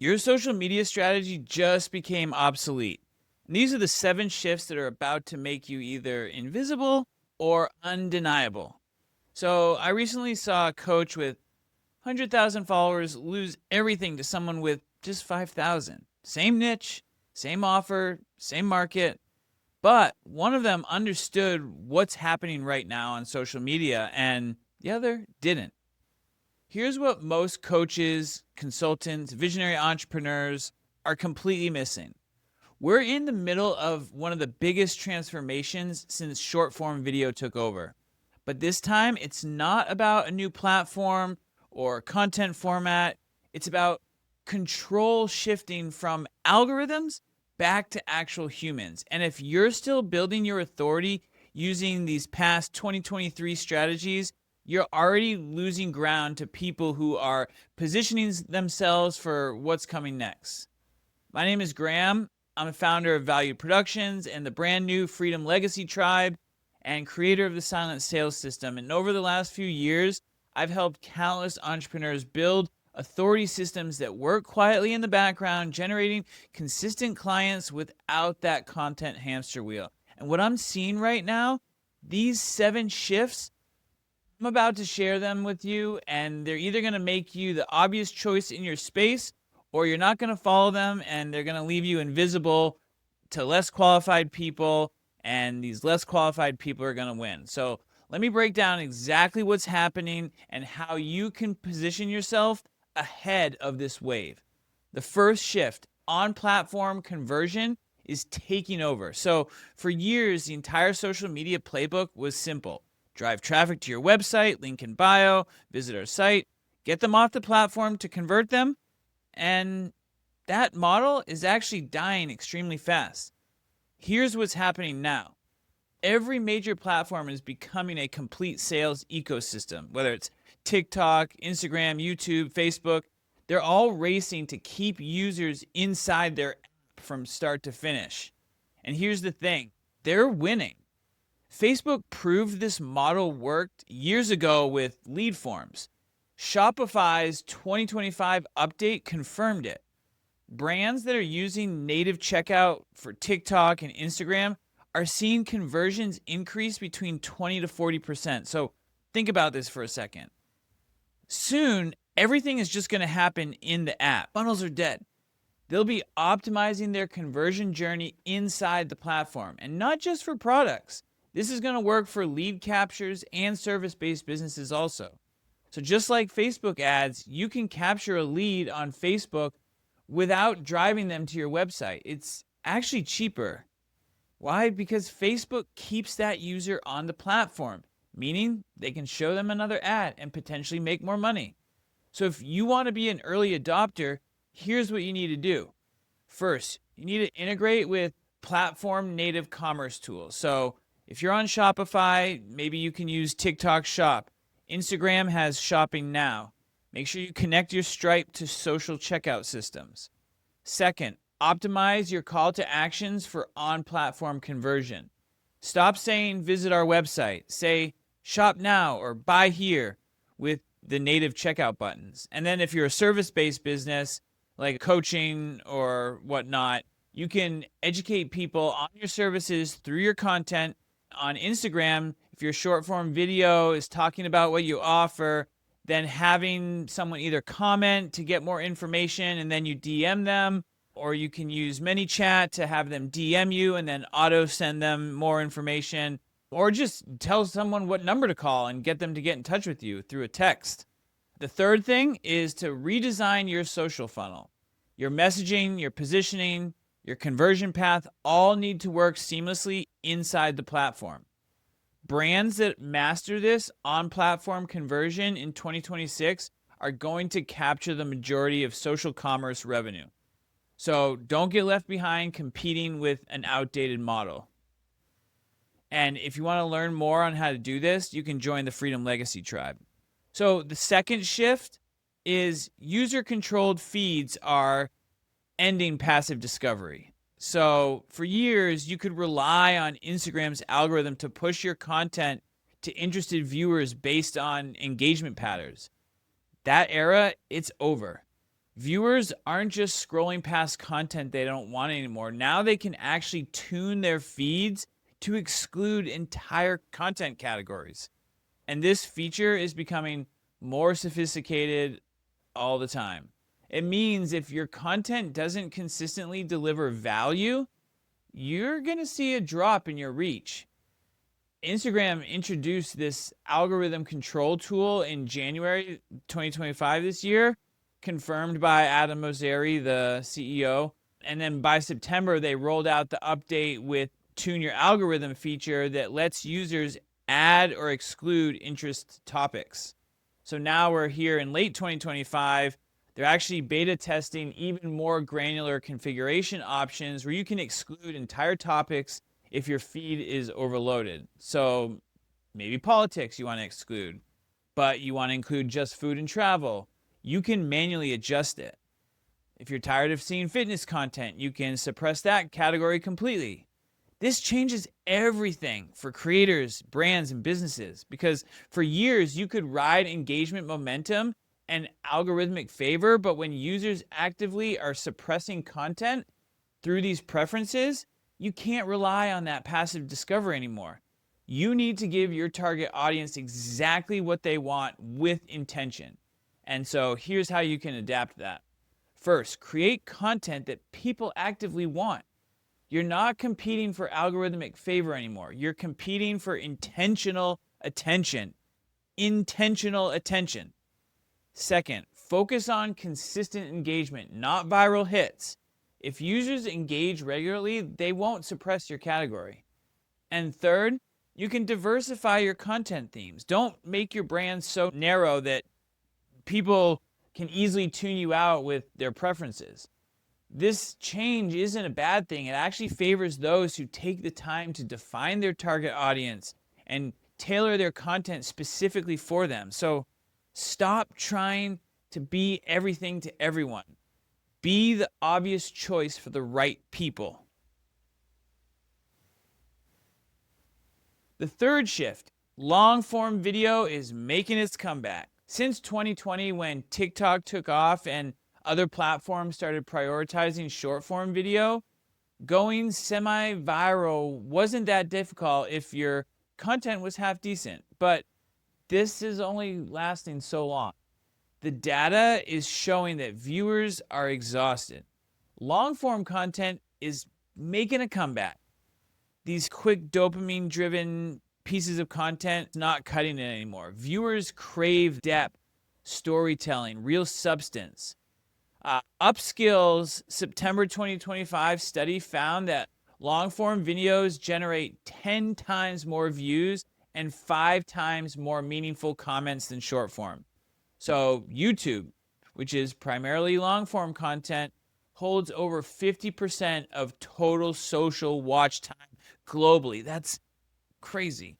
Your social media strategy just became obsolete. And these are the 7 shifts that are about to make you either invisible or undeniable. So, I recently saw a coach with 100,000 followers lose everything to someone with just 5,000. Same niche, same offer, same market, but one of them understood what's happening right now on social media and the other didn't. Here's what most coaches, consultants, visionary entrepreneurs are completely missing. We're in the middle of one of the biggest transformations since short form video took over. But this time, it's not about a new platform or content format. It's about control shifting from algorithms back to actual humans. And if you're still building your authority using these past 2023 strategies, you're already losing ground to people who are positioning themselves for what's coming next. My name is Graham. I'm a founder of Value Productions and the brand new Freedom Legacy Tribe and creator of the Silent Sales System. And over the last few years, I've helped countless entrepreneurs build authority systems that work quietly in the background, generating consistent clients without that content hamster wheel. And what I'm seeing right now, these 7 shifts, I'm about to share them with you, and they're either going to make you the obvious choice in your space, or you're not going to follow them, and they're going to leave you invisible to less qualified people, and these less qualified people are going to win. So let me break down exactly what's happening and how you can position yourself ahead of this wave. The first shift, on-platform conversion, is taking over. So for years, the entire social media playbook was simple. Drive traffic to your website, link in bio, visit our site, get them off the platform to convert them, and that model is actually dying extremely fast. Here's what's happening now. Every major platform is becoming a complete sales ecosystem, whether it's TikTok, Instagram, YouTube, Facebook. They're all racing to keep users inside their app from start to finish. And here's the thing, they're winning. Facebook proved this model worked years ago with lead forms. Shopify's 2025 update confirmed it. Brands that are using native checkout for TikTok and Instagram are seeing conversions increase between 20 to 40%. So think about this for a second. Soon, everything is just going to happen in the app. Funnels are dead. They'll be optimizing their conversion journey inside the platform, and not just for products. This is going to work for lead captures and service-based businesses also. So just like Facebook ads, you can capture a lead on Facebook without driving them to your website. It's actually cheaper. Why? Because Facebook keeps that user on the platform, meaning they can show them another ad and potentially make more money. So if you want to be an early adopter, here's what you need to do. First, you need to integrate with platform native commerce tools. So if you're on Shopify, maybe you can use TikTok Shop. Instagram has Shopping Now. Make sure you connect your Stripe to social checkout systems. Second, optimize your call to actions for on-platform conversion. Stop saying visit our website. Say shop now or buy here with the native checkout buttons. And then if you're a service-based business like coaching or whatnot, you can educate people on your services through your content. On Instagram, if your short form video is talking about what you offer, then having someone either comment to get more information and then you DM them, or you can use ManyChat to have them DM you and then auto send them more information, or just tell someone what number to call and get them to get in touch with you through a text. The third thing is to redesign your social funnel. Your messaging, your positioning, your conversion path all need to work seamlessly inside the platform. Brands that master this on-platform conversion in 2026 are going to capture the majority of social commerce revenue. So don't get left behind competing with an outdated model. And if you want to learn more on how to do this, you can join the Freedom Legacy Tribe. So the second shift is user-controlled feeds are ending passive discovery. So for years, you could rely on Instagram's algorithm to push your content to interested viewers based on engagement patterns. That era, it's over. Viewers aren't just scrolling past content they don't want anymore. Now they can actually tune their feeds to exclude entire content categories. And this feature is becoming more sophisticated all the time. It means if your content doesn't consistently deliver value, you're going to see a drop in your reach. Instagram introduced this algorithm control tool in January 2025 this year, confirmed by Adam Mosseri, the CEO. And then by September, they rolled out the update with Tune Your Algorithm feature that lets users add or exclude interest topics. So now we're here in late 2025. They're actually beta testing even more granular configuration options where you can exclude entire topics if your feed is overloaded. So maybe politics you want to exclude, but you want to include just food and travel. You can manually adjust it. If you're tired of seeing fitness content, you can suppress that category completely. This changes everything for creators, brands, and businesses because for years you could ride engagement momentum and algorithmic favor, but when users actively are suppressing content through these preferences, you can't rely on that passive discovery anymore. You need to give your target audience exactly what they want with intention. And so here's how you can adapt that. First, create content that people actively want. You're not competing for algorithmic favor anymore. You're competing for intentional attention. Intentional attention. Second, focus on consistent engagement, not viral hits. If users engage regularly, they won't suppress your category. And third, you can diversify your content themes. Don't make your brand so narrow that people can easily tune you out with their preferences. This change isn't a bad thing. It actually favors those who take the time to define their target audience and tailor their content specifically for them. So stop trying to be everything to everyone. Be the obvious choice for the right people. The third shift, long form video is making its comeback. Since 2020, when TikTok took off and other platforms started prioritizing short form video, going semi-viral wasn't that difficult if your content was half decent. But this is only lasting so long. The data is showing that viewers are exhausted. Long form content is making a comeback. These quick dopamine driven pieces of content not cutting it anymore. Viewers crave depth, storytelling, real substance. Upskill's September 2025 study found that long form videos generate 10 times more views and 5 times more meaningful comments than short form. So YouTube, which is primarily long form content, holds over 50% of total social watch time globally. That's crazy.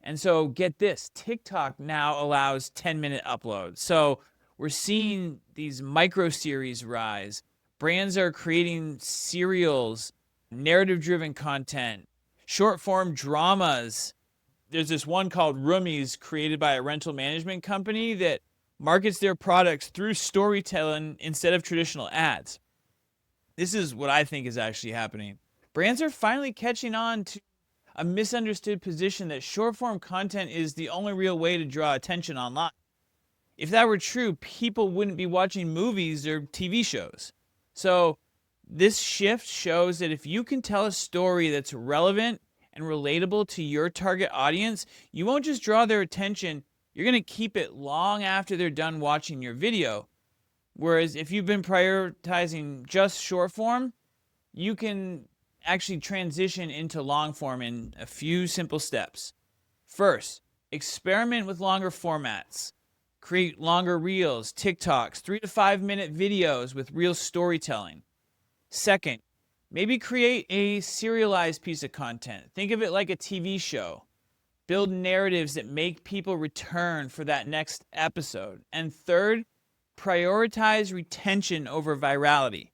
And so get this, TikTok now allows 10-minute uploads. So we're seeing these micro series rise. Brands are creating serials, narrative-driven content, short-form dramas. There's this one called Roomies created by a rental management company that markets their products through storytelling instead of traditional ads. This is what I think is actually happening. Brands are finally catching on to a misunderstood position that short-form content is the only real way to draw attention online. If that were true, people wouldn't be watching movies or TV shows. So this shift shows that if you can tell a story that's relevant and relatable to your target audience, you won't just draw their attention, you're going to keep it long after they're done watching your video. Whereas if you've been prioritizing just short form, you can actually transition into long form in a few simple steps. First, experiment with longer formats. Create longer reels, TikToks, 3 to 5 minute videos with real storytelling. Second, maybe create a serialized piece of content. Think of it like a TV show. Build narratives that make people return for that next episode. And third, prioritize retention over virality.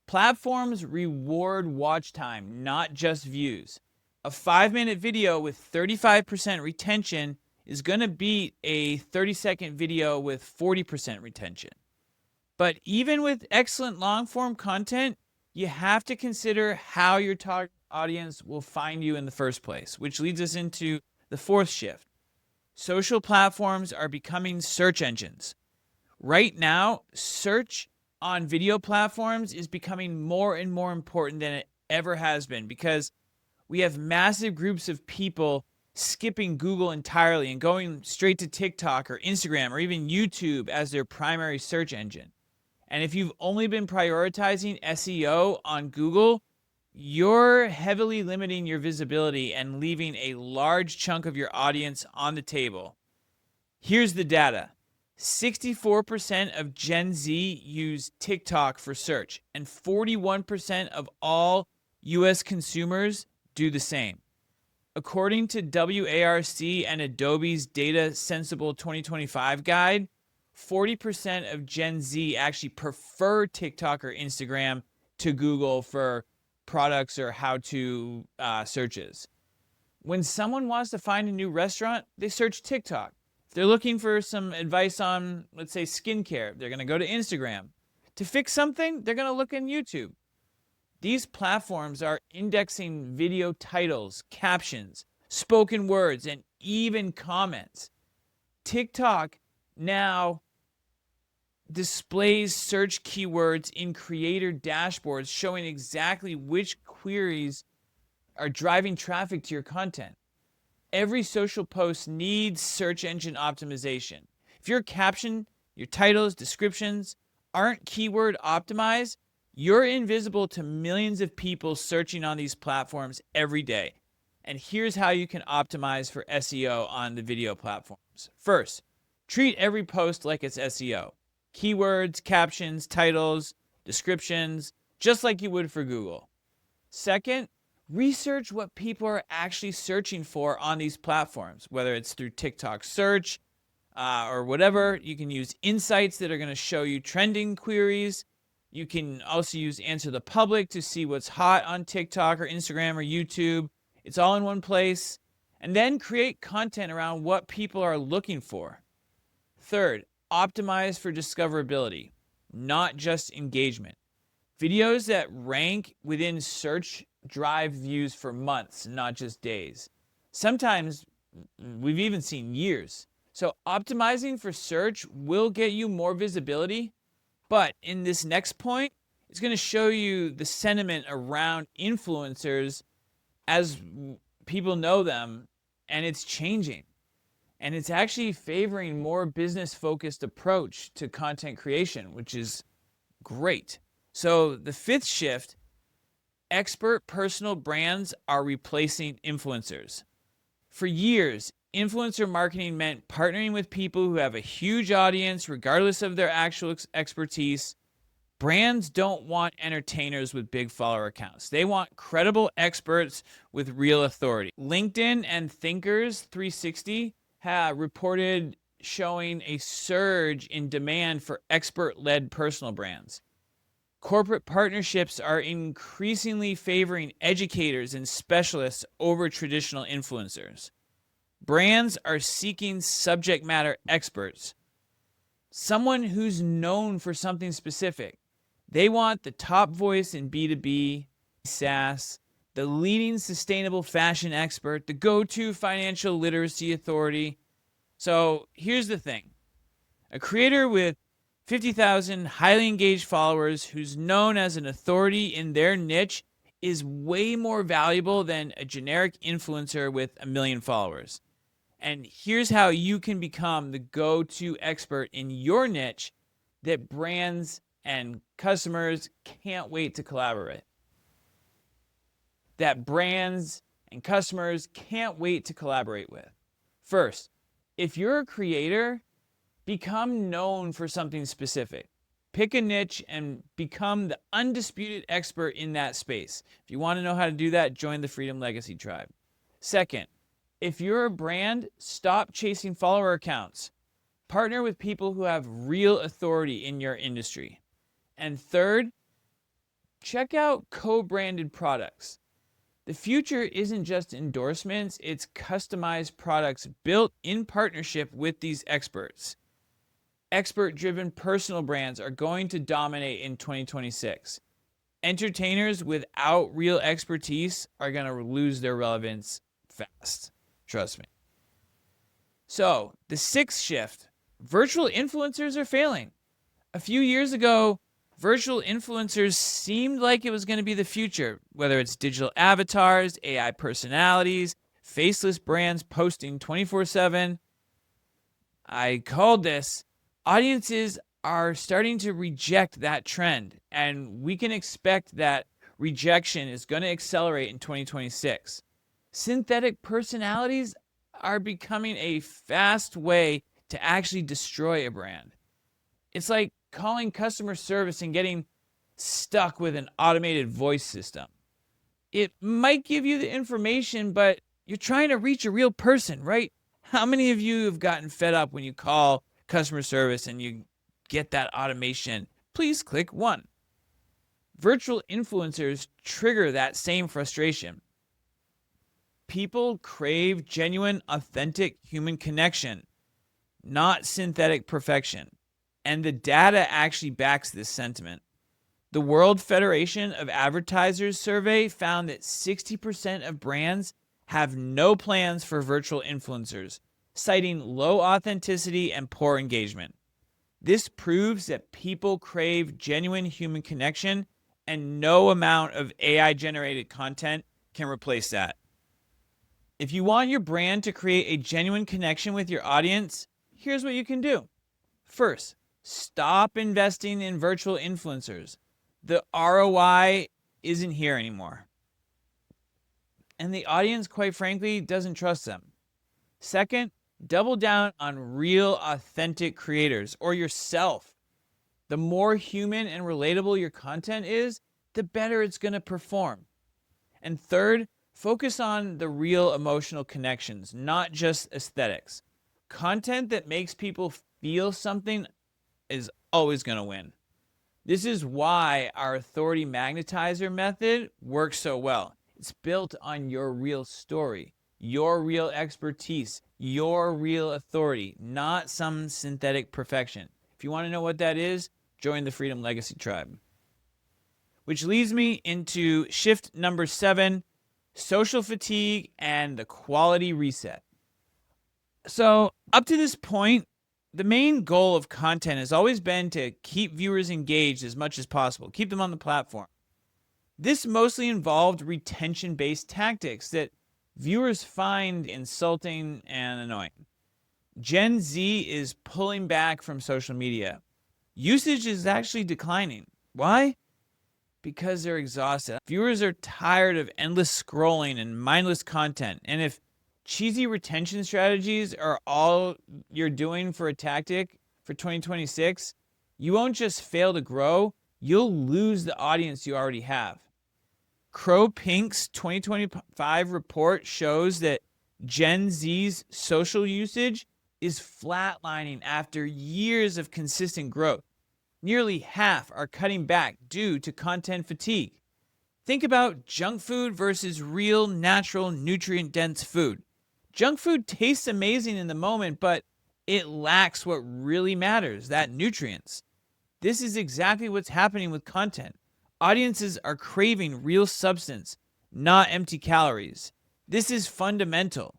Platforms reward watch time, not just views. A 5-minute video with 35% retention is going to beat a 30-second video with 40% retention. But even with excellent long form content, you have to consider how your target audience will find you in the first place, which leads us into the fourth shift. Social platforms are becoming search engines. Right now, search on video platforms is becoming more and more important than it ever has been because we have massive groups of people skipping Google entirely and going straight to TikTok or Instagram or even YouTube as their primary search engine. And if you've only been prioritizing SEO on Google, you're heavily limiting your visibility and leaving a large chunk of your audience on the table. Here's the data. 64% of Gen Z use TikTok for search, and 41% of all US consumers do the same. According to WARC and Adobe's Data Sensible 2025 guide, 40% of Gen Z actually prefer TikTok or Instagram to Google for products or how-to searches. When someone wants to find a new restaurant, they search TikTok. If they're looking for some advice on, let's say, skincare, they're going to go to Instagram. To fix something, they're going to look in YouTube. These platforms are indexing video titles, captions, spoken words, and even comments. TikTok now displays search keywords in creator dashboards showing exactly which queries are driving traffic to your content. Every social post needs search engine optimization. If your caption, your titles, descriptions aren't keyword optimized, you're invisible to millions of people searching on these platforms every day. And here's how you can optimize for SEO on the video platforms. First, treat every post like it's SEO. Keywords, captions, titles, descriptions, just like you would for Google. Second, research what people are actually searching for on these platforms, whether it's through TikTok search or whatever. You can use insights that are going to show you trending queries. You can also use Answer the Public to see what's hot on TikTok or Instagram or YouTube. It's all in one place. And then create content around what people are looking for. Third, optimize for discoverability, not just engagement. Videos that rank within search drive views for months, not just days. Sometimes we've even seen years. So optimizing for search will get you more visibility, but in this next point, it's going to show you the sentiment around influencers as people know them, and it's changing. And it's actually favoring more business-focused approach to content creation, which is great. So the fifth shift, expert personal brands are replacing influencers. For years, influencer marketing meant partnering with people who have a huge audience, regardless of their actual expertise. Brands don't want entertainers with big follower accounts. They want credible experts with real authority. LinkedIn and Thinkers 360 have reported showing a surge in demand for expert-led personal brands. Corporate partnerships are increasingly favoring educators and specialists over traditional influencers. Brands are seeking subject matter experts, someone who's known for something specific. They want the top voice in B2B, SaaS, the leading sustainable fashion expert, the go-to financial literacy authority. So here's the thing. A creator with 50,000 highly engaged followers who's known as an authority in their niche is way more valuable than a generic influencer with 1 million followers. And here's how you can become the go-to expert in your niche that brands and customers can't wait to collaborate. That brands and customers can't wait to collaborate with. First, if you're a creator, become known for something specific. Pick a niche and become the undisputed expert in that space. If you want to know how to do that, join the Freedom Legacy Tribe. Second, if you're a brand, stop chasing follower accounts. Partner with people who have real authority in your industry. And third, check out co-branded products. The future isn't just endorsements, it's customized products built in partnership with these experts. expert-driven personal brands are going to dominate in 2026. Entertainers without real expertise are going to lose their relevance fast. Trust me. So, the sixth shift, virtual influencers are failing. A few years ago, virtual influencers seemed like it was going to be the future, whether it's digital avatars, AI personalities, faceless brands posting 24/7. I called this, audiences are starting to reject that trend, and we can expect that rejection is going to accelerate in 2026. Synthetic personalities are becoming a fast way to actually destroy a brand. It's like calling customer service and getting stuck with an automated voice system. It might give you the information, but you're trying to reach a real person, right? How many of you have gotten fed up when you call customer service and you get that automation? Please click 1. Virtual influencers trigger that same frustration. People crave genuine, authentic human connection, not synthetic perfection. And the data actually backs this sentiment. The World Federation of Advertisers survey found that 60% of brands have no plans for virtual influencers, citing low authenticity and poor engagement. This proves that people crave genuine human connection, and no amount of AI-generated content can replace that. If you want your brand to create a genuine connection with your audience, here's what you can do. First, stop investing in virtual influencers. The ROI isn't here anymore. And the audience, quite frankly, doesn't trust them. Second, double down on real, authentic creators or yourself. The more human and relatable your content is, the better it's going to perform. And third, focus on the real emotional connections, not just aesthetics. Content that makes people feel something is always going to win. This is why our authority magnetizer method works so well. It's built on your real story, your real expertise, your real authority, not some synthetic perfection. If you want to know what that is, join the Freedom Legacy Tribe. Which leads me into shift number 7, social fatigue and the quality reset. So up to this point, the main goal of content has always been to keep viewers engaged as much as possible, keep them on the platform. This mostly involved retention-based tactics that viewers find insulting and annoying. Gen Z is pulling back from social media. Usage is actually declining. Why? Because they're exhausted. Viewers are tired of endless scrolling and mindless content. And if cheesy retention strategies are all you're doing for a tactic for 2026, you won't just fail to grow, you'll lose the audience you already have. Crow Pink's 2025 report shows that Gen Z's social usage is flatlining after years of consistent growth. Nearly half are cutting back due to content fatigue. Think about junk food versus real, natural, nutrient-dense food. Junk food tastes amazing in the moment, but it lacks what really matters, that nutrients. This is exactly what's happening with content. Audiences are craving real substance, not empty calories. This is fundamental.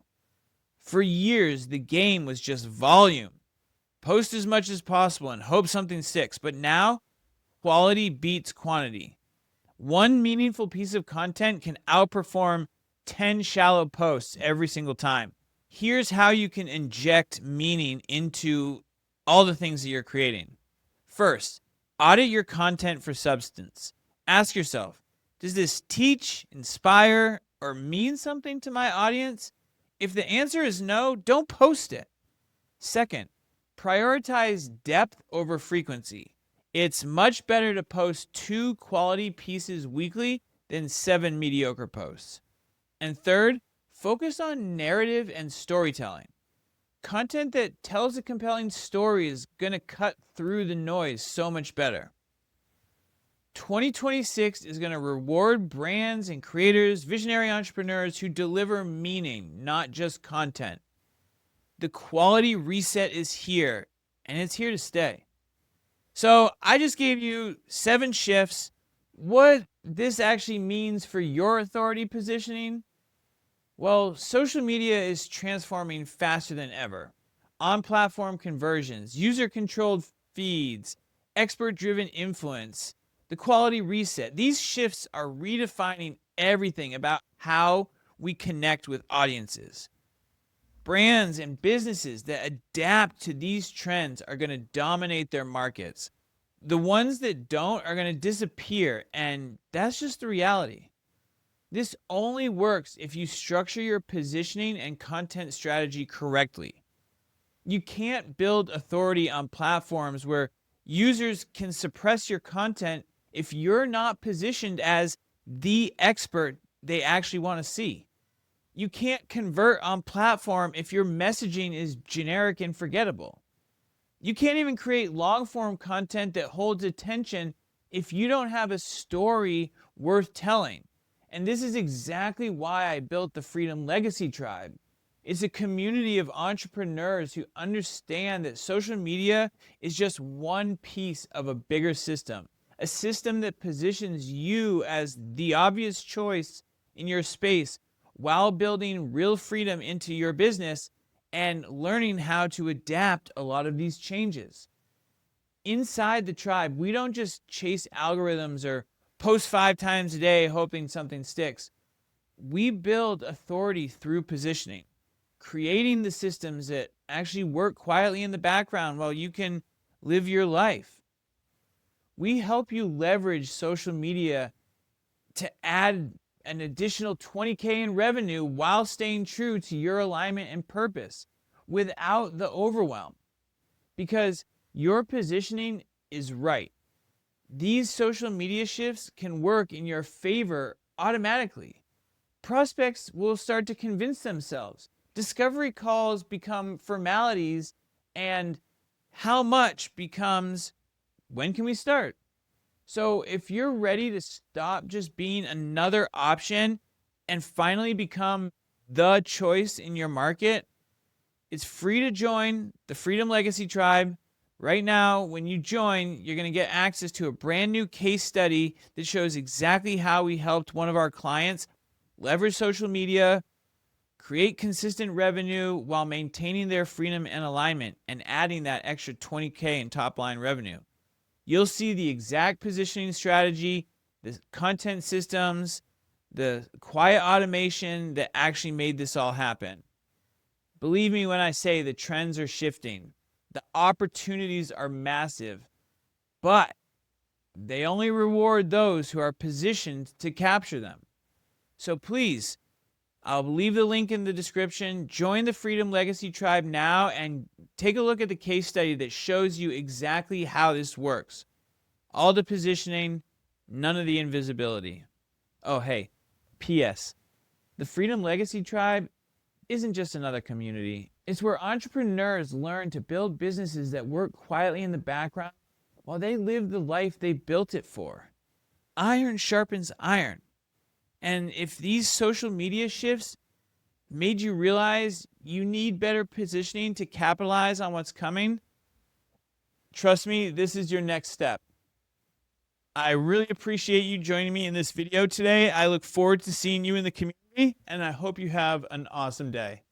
For years, the game was just volume. Post as much as possible and hope something sticks. But now, quality beats quantity. One meaningful piece of content can outperform 10 shallow posts every single time. Here's how you can inject meaning into all the things that you're creating. First, audit your content for substance. Ask yourself, does this teach, inspire, or mean something to my audience? If the answer is no, don't post it. Second, prioritize depth over frequency. It's much better to post 2 quality pieces weekly than 7 mediocre posts. And third, focus on narrative and storytelling. Content that tells a compelling story is going to cut through the noise so much better. 2026 is going to reward brands and creators, visionary entrepreneurs who deliver meaning, not just content. The quality reset is here, and it's here to stay. So I just gave you 7 shifts. What this actually means for your authority positioning? Well, social media is transforming faster than ever. On-platform conversions, user-controlled feeds, expert-driven influence, the quality reset. These shifts are redefining everything about how we connect with audiences. Brands and businesses that adapt to these trends are going to dominate their markets. The ones that don't are going to disappear, and that's just the reality. This only works if you structure your positioning and content strategy correctly. You can't build authority on platforms where users can suppress your content if you're not positioned as the expert they actually want to see. You can't convert on platform if your messaging is generic and forgettable. You can't even create long form content that holds attention if you don't have a story worth telling. And this is exactly why I built the Freedom Legacy Tribe. It's a community of entrepreneurs who understand that social media is just one piece of a bigger system, a system that positions you as the obvious choice in your space while building real freedom into your business and learning how to adapt a lot of these changes. Inside the tribe, we don't just chase algorithms or post 5 times a day hoping something sticks. We build authority through positioning, creating the systems that actually work quietly in the background while you can live your life. We help you leverage social media to add an additional 20K in revenue while staying true to your alignment and purpose without the overwhelm. Because your positioning is right. These social media shifts can work in your favor automatically. Prospects will start to convince themselves. Discovery calls become formalities, and how much becomes when can we start? So if you're ready to stop just being another option and finally become the choice in your market, it's free to join the Freedom Legacy Tribe. Right now, when you join, you're going to get access to a brand new case study that shows exactly how we helped one of our clients leverage social media, create consistent revenue while maintaining their freedom and alignment and adding that extra 20K in top line revenue. You'll see the exact positioning strategy, the content systems, the quiet automation that actually made this all happen. Believe me when I say the trends are shifting. The opportunities are massive, but they only reward those who are positioned to capture them. So please, I'll leave the link in the description. Join the Freedom Legacy Tribe now and take a look at the case study that shows you exactly how this works. All the positioning, none of the invisibility. Oh, hey, P.S. The Freedom Legacy Tribe isn't just another community. It's where entrepreneurs learn to build businesses that work quietly in the background while they live the life they built it for. Iron sharpens iron. And if these social media shifts made you realize you need better positioning to capitalize on what's coming, trust me, this is your next step. I really appreciate you joining me in this video today. I look forward to seeing you in the community, and I hope you have an awesome day.